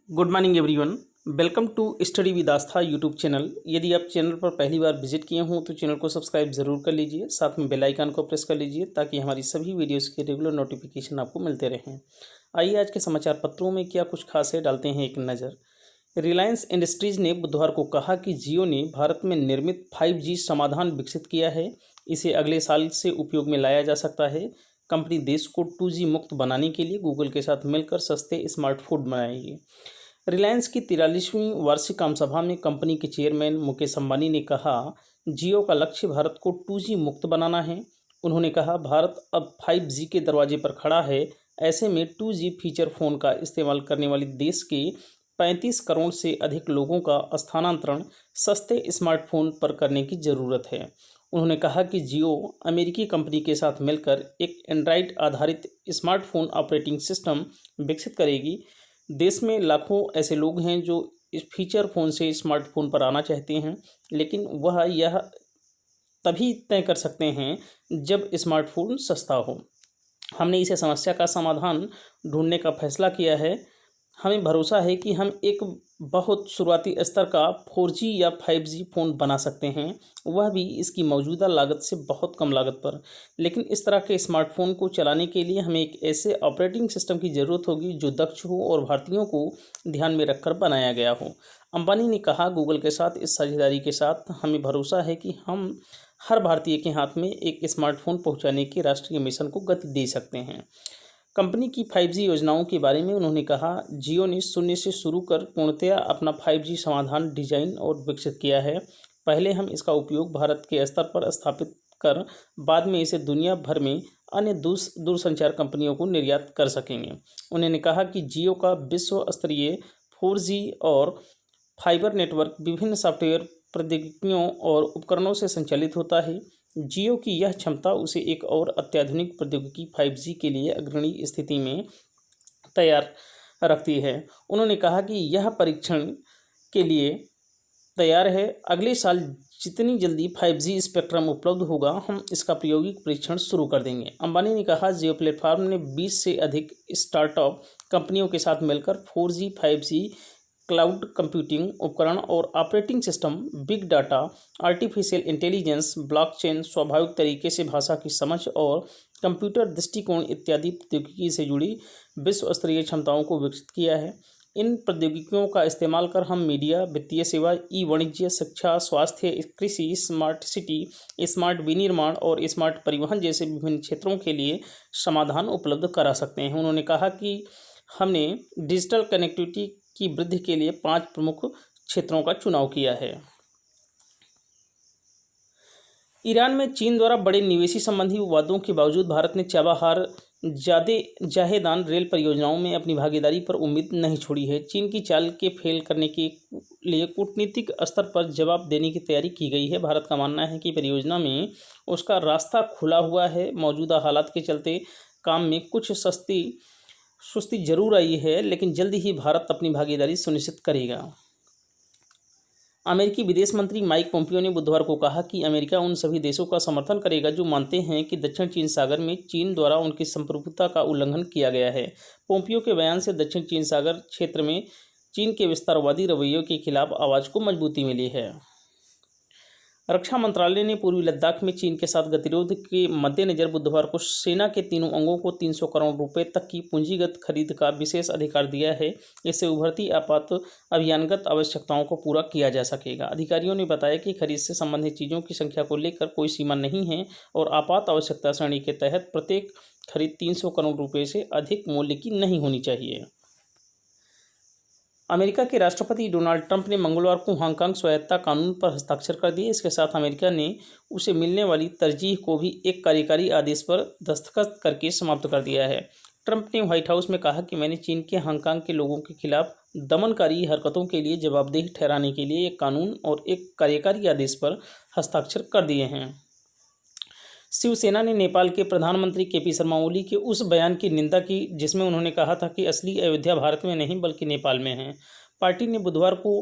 Good morning everyone. Welcome to study with Aastha YouTube channel. यदि आप channel पर पहली बार विजिट किए हों तो चैनल को सब्सक्राइब ज़रूर कर लीजिए, साथ में बेल आइकन को प्रेस कर लीजिए ताकि हमारी सभी वीडियोस के रेगुलर नोटिफिकेशन आपको मिलते रहें। आइए आज के समाचार पत्रों में क्या कुछ खास है डालते हैं एक नज़र। रिलायंस इंडस्ट्रीज़ ने बुधवार को कहा कि जियो ने भारत में निर्मित 5G समाधान विकसित किया है। इसे अगले साल से उपयोग में लाया जा सकता है। कंपनी देश को 2G मुक्त बनाने के लिए गूगल के साथ मिलकर सस्ते स्मार्टफोन बनाएगी। रिलायंस की 43वीं वार्षिक आम सभा में कंपनी के चेयरमैन मुकेश अंबानी ने कहा, जियो का लक्ष्य भारत को 2G मुक्त बनाना है। उन्होंने कहा, भारत अब 5G के दरवाजे पर खड़ा है। ऐसे में 2G फीचर फ़ोन का इस्तेमाल करने वाले देश के 35 करोड़ से अधिक लोगों का स्थानांतरण सस्ते स्मार्टफोन पर करने की ज़रूरत है। उन्होंने कहा कि जियो अमेरिकी कंपनी के साथ मिलकर एक एंड्रॉयड आधारित स्मार्टफोन ऑपरेटिंग सिस्टम विकसित करेगी। देश में लाखों ऐसे लोग हैं जो इस फीचर फ़ोन से स्मार्टफोन पर आना चाहते हैं, लेकिन वह यह तभी तय कर सकते हैं जब स्मार्टफोन सस्ता हो। हमने इसे समस्या का समाधान ढूंढने का फैसला किया है। हमें भरोसा है कि हम एक बहुत शुरुआती स्तर का 4G या 5G फ़ोन बना सकते हैं, वह भी इसकी मौजूदा लागत से बहुत कम लागत पर। लेकिन इस तरह के स्मार्टफोन को चलाने के लिए हमें एक ऐसे ऑपरेटिंग सिस्टम की ज़रूरत होगी जो दक्ष हो और भारतीयों को ध्यान में रखकर बनाया गया हो। अंबानी ने कहा, गूगल के साथ इस साझेदारी के साथ हमें भरोसा है कि हम हर भारतीय के हाथ में एक स्मार्टफोन पहुंचाने के राष्ट्रीय मिशन को गति दे सकते हैं। कंपनी की 5G योजनाओं के बारे में उन्होंने कहा, जियो ने शून्य से शुरू कर पूर्णतया अपना 5G समाधान डिजाइन और विकसित किया है। पहले हम इसका उपयोग भारत के स्तर पर स्थापित कर बाद में इसे दुनिया भर में अन्य दूरसंचार कंपनियों को निर्यात कर सकेंगे। उन्होंने कहा कि जियो का विश्व स्तरीय 4G और फाइबर नेटवर्क विभिन्न सॉफ्टवेयर प्रौद्योगिकियों और उपकरणों से संचालित होता है। जियो की यह क्षमता उसे एक और अत्याधुनिक प्रौद्योगिकी 5G के लिए अग्रणी स्थिति में तैयार रखती है। उन्होंने कहा कि यह परीक्षण के लिए तैयार है। अगले साल जितनी जल्दी 5G स्पेक्ट्रम उपलब्ध होगा, हम इसका प्रायोगिक परीक्षण शुरू कर देंगे। अंबानी ने कहा, जियो प्लेटफॉर्म ने 20 से अधिक स्टार्टअप कंपनियों के साथ मिलकर 4G, 5G क्लाउड कंप्यूटिंग उपकरण और operating system, big data, artificial intelligence, blockchain, स्वाभाविक तरीके से भाषा की समझ और कंप्यूटर दृष्टिकोण इत्यादि प्रौद्योगिकी से जुड़ी विश्व स्तरीय क्षमताओं को विकसित किया है। इन प्रौद्योगिकियों का इस्तेमाल कर हम मीडिया, वित्तीय सेवा, ई-वाणिज्य, शिक्षा, स्वास्थ्य, कृषि, स्मार्ट सिटी, स्मार्ट विनिर्माण और स्मार्ट परिवहन जैसे विभिन्न क्षेत्रों के लिए समाधान उपलब्ध करा सकते हैं। उन्होंने कहा कि हमने डिजिटल कनेक्टिविटी की वृद्धि के लिए 5 प्रमुख क्षेत्रों का चुनाव किया है। ईरान में चीन द्वारा बड़े निवेशी संबंधी वादों के बावजूद भारत ने चाबहार जाहेदान रेल परियोजनाओं में अपनी भागीदारी पर उम्मीद नहीं छोड़ी है। चीन की चाल के फेल करने के लिए कूटनीतिक स्तर पर जवाब देने की तैयारी की गई है। भारत का मानना है कि परियोजना में उसका रास्ता खुला हुआ है। मौजूदा हालात के चलते काम में कुछ सुस्ती जरूर आई है, लेकिन जल्द ही भारत अपनी भागीदारी सुनिश्चित करेगा। अमेरिकी विदेश मंत्री माइक पोम्पियो ने बुधवार को कहा कि अमेरिका उन सभी देशों का समर्थन करेगा जो मानते हैं कि दक्षिण चीन सागर में चीन द्वारा उनकी संप्रभुता का उल्लंघन किया गया है। पोम्पियो के बयान से दक्षिण चीन सागर क्षेत्र में चीन के विस्तारवादी रवैये के खिलाफ आवाज़ को मजबूती मिली है। रक्षा मंत्रालय ने पूर्वी लद्दाख में चीन के साथ गतिरोध के मद्देनज़र बुधवार को सेना के तीनों अंगों को 300 करोड़ रुपए तक की पूंजीगत खरीद का विशेष अधिकार दिया है। इससे उभरती आपात अभियानगत आवश्यकताओं को पूरा किया जा सकेगा। अधिकारियों ने बताया कि खरीद से संबंधित चीज़ों की संख्या को लेकर कोई सीमा नहीं है और आपात आवश्यकता श्रेणी के तहत प्रत्येक खरीद 300 करोड़ रुपये से अधिक मूल्य की नहीं होनी चाहिए। अमेरिका के राष्ट्रपति डोनाल्ड ट्रंप ने मंगलवार को हांगकांग स्वायत्तता कानून पर हस्ताक्षर कर दिए। इसके साथ अमेरिका ने उसे मिलने वाली तरजीह को भी एक कार्यकारी आदेश पर दस्तखत करके समाप्त कर दिया है। ट्रंप ने व्हाइट हाउस में कहा कि मैंने चीन के हांगकांग के लोगों के खिलाफ दमनकारी हरकतों के लिए जवाबदेह ठहराने के लिए एक कानून और एक कार्यकारी आदेश पर हस्ताक्षर कर दिए हैं। शिवसेना ने नेपाल के प्रधानमंत्री केपी शर्मा ओली के उस बयान की निंदा की जिसमें उन्होंने कहा था कि असली अयोध्या भारत में नहीं बल्कि नेपाल में है। पार्टी ने बुधवार को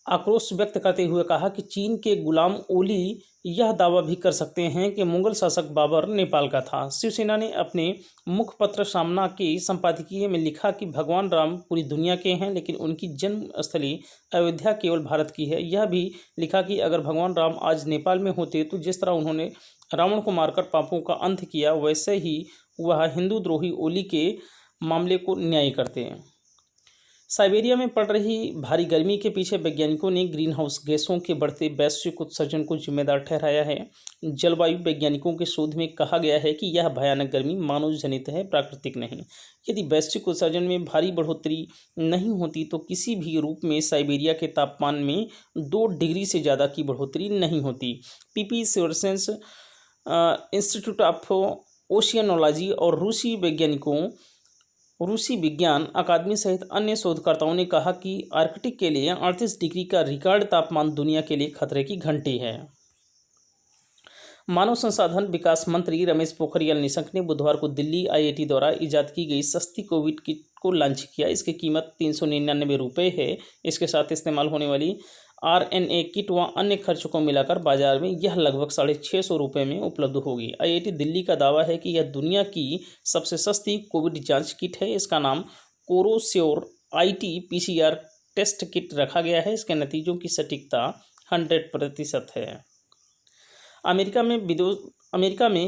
आक्रोश व्यक्त करते हुए कहा कि चीन के गुलाम ओली यह दावा भी कर सकते हैं कि मुगल शासक बाबर नेपाल का था। शिवसेना ने अपने मुखपत्र सामना के संपादकीय में लिखा कि भगवान राम पूरी दुनिया के हैं, लेकिन उनकी जन्मस्थली अयोध्या केवल भारत की है। यह भी लिखा कि अगर भगवान राम आज नेपाल में होते तो जिस तरह उन्होंने रावण को मारकर पापों का अंत किया, वैसे ही वह हिंदू द्रोही ओली के मामले को न्याय करते हैं। साइबेरिया में पड़ रही भारी गर्मी के पीछे वैज्ञानिकों ने ग्रीन हाउस गैसों के बढ़ते वैश्विक उत्सर्जन को जिम्मेदार ठहराया है। जलवायु वैज्ञानिकों के शोध में कहा गया है कि यह भयानक गर्मी मानव जनित है, प्राकृतिक नहीं। यदि वैश्विक उत्सर्जन में भारी बढ़ोतरी नहीं होती तो किसी भी रूप में साइबेरिया के तापमान में 2 डिग्री से ज़्यादा की बढ़ोतरी नहीं होती। पीपी सोर्सेंस इंस्टीट्यूट ऑफ ओशियनोलॉजी और रूसी विज्ञान अकादमी सहित अन्य शोधकर्ताओं ने कहा कि आर्कटिक के लिए 38 डिग्री का रिकॉर्ड तापमान दुनिया के लिए खतरे की घंटी है। मानव संसाधन विकास मंत्री रमेश पोखरियाल निशंक ने बुधवार को दिल्ली आईआईटी द्वारा इजाद की गई सस्ती कोविड किट को लॉन्च किया। इसकी कीमत 399 रुपये है। इसके साथ इस्तेमाल होने वाली आरएनए किट व अन्य खर्च को मिलाकर बाजार में यह लगभग 650 रुपये में उपलब्ध होगी। आईआईटी दिल्ली का दावा है कि यह दुनिया की सबसे सस्ती कोविड जांच किट है। इसका नाम कोरोश्योर IT-PCR टेस्ट किट रखा गया है। इसके नतीजों की सटीकता 100% है। अमेरिका में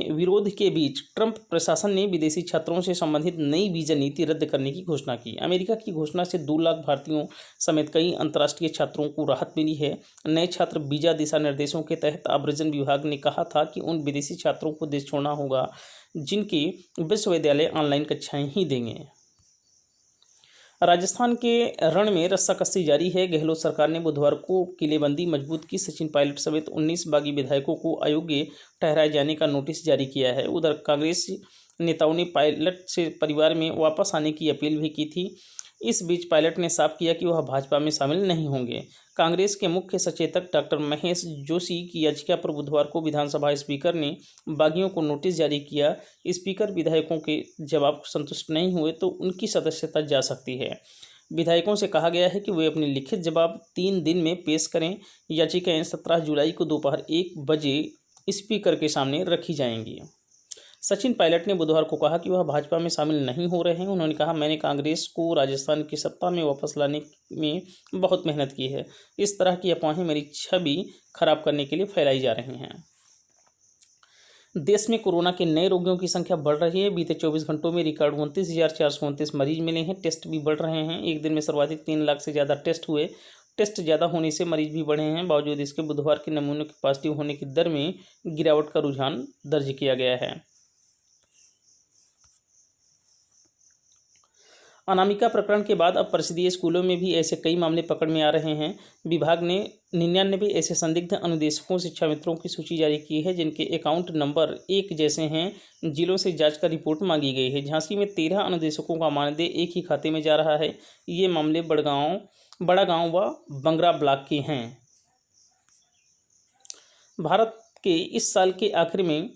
विरोध के बीच ट्रंप प्रशासन ने विदेशी छात्रों से संबंधित नई वीज़ा नीति रद्द करने की घोषणा की। अमेरिका की घोषणा से 2 लाख भारतीयों समेत कई अंतर्राष्ट्रीय छात्रों को राहत मिली है। नए छात्र वीज़ा दिशा निर्देशों के तहत आव्रजन विभाग ने कहा था कि उन विदेशी छात्रों को देश छोड़ना होगा जिनके विश्वविद्यालय ऑनलाइन कक्षाएँ ही देंगे। राजस्थान के रण में रस्साकसी जारी है। गहलोत सरकार ने बुधवार को किलेबंदी मजबूत की। सचिन पायलट समेत 19 बागी विधायकों को अयोग्य ठहराए जाने का नोटिस जारी किया है। उधर कांग्रेस नेताओं ने पायलट से परिवार में वापस आने की अपील भी की थी। इस बीच पायलट ने साफ किया कि वह भाजपा में शामिल नहीं होंगे। कांग्रेस के मुख्य सचेतक डॉक्टर महेश जोशी की याचिका पर बुधवार को विधानसभा स्पीकर ने बागियों को नोटिस जारी किया। स्पीकर विधायकों के जवाब को संतुष्ट नहीं हुए तो उनकी सदस्यता जा सकती है। विधायकों से कहा गया है कि वे अपने लिखित जवाब 3 दिन में पेश करें। याचिकाएं 17 जुलाई को दोपहर 1 बजे स्पीकर के सामने रखी जाएंगी। सचिन पायलट ने बुधवार को कहा कि वह भाजपा में शामिल नहीं हो रहे हैं। उन्होंने कहा, मैंने कांग्रेस को राजस्थान की सत्ता में वापस लाने में बहुत मेहनत की है। इस तरह की अफवाहें मेरी छवि खराब करने के लिए फैलाई जा रही हैं। देश में कोरोना के नए रोगियों की संख्या बढ़ रही है। बीते 24 घंटों में रिकॉर्ड 29,429 मरीज मिले हैं। टेस्ट भी बढ़ रहे हैं। एक दिन में सर्वाधिक 3 लाख से ज़्यादा टेस्ट हुए। टेस्ट ज़्यादा होने से मरीज भी बढ़े हैं। बावजूद इसके बुधवार के नमूनों के पॉजिटिव होने की दर में गिरावट का रुझान दर्ज किया गया है। अनामिका प्रकरण के बाद अब परिषदीय स्कूलों में भी ऐसे कई मामले पकड़ में आ रहे हैं। विभाग ने 99 ऐसे संदिग्ध अनुदेशकों शिक्षा मित्रों की सूची जारी की है जिनके अकाउंट नंबर एक जैसे हैं। जिलों से जांच का रिपोर्ट मांगी गई है। झांसी में 13 अनुदेशकों का मानदेय एक ही खाते में जा रहा है। ये मामले बड़ा गांव व बंगरा ब्लॉक के हैं। भारत के इस साल के आखिर में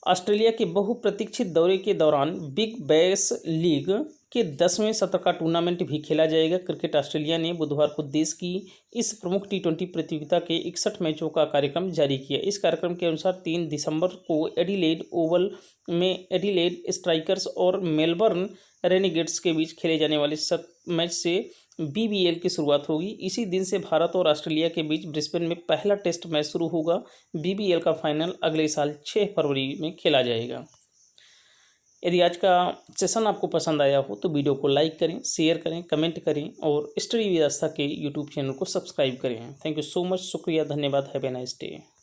ऑस्ट्रेलिया के बहुप्रतीक्षित दौरे के दौरान बिग बैश लीग के 10वें सत्र का टूर्नामेंट भी खेला जाएगा। क्रिकेट ऑस्ट्रेलिया ने बुधवार को देश की इस प्रमुख T20 प्रतियोगिता के 61 मैचों का कार्यक्रम जारी किया। इस कार्यक्रम के अनुसार 3 दिसंबर को एडिलेड ओवल में एडिलेड स्ट्राइकर्स और मेलबर्न रेनेगेड्स के बीच खेले जाने वाले मैच से BBL की शुरुआत होगी। इसी दिन से भारत और ऑस्ट्रेलिया के बीच ब्रिस्बेन में पहला टेस्ट मैच शुरू होगा। BBL का फाइनल अगले साल 6 फरवरी में खेला जाएगा। यदि आज का सेशन आपको पसंद आया हो तो वीडियो को लाइक करें, शेयर करें, कमेंट करें और स्टडी विद आस्था के यूट्यूब चैनल को सब्सक्राइब करें। Thank you so much. शुक्रिया, धन्यवाद। Have a nice day.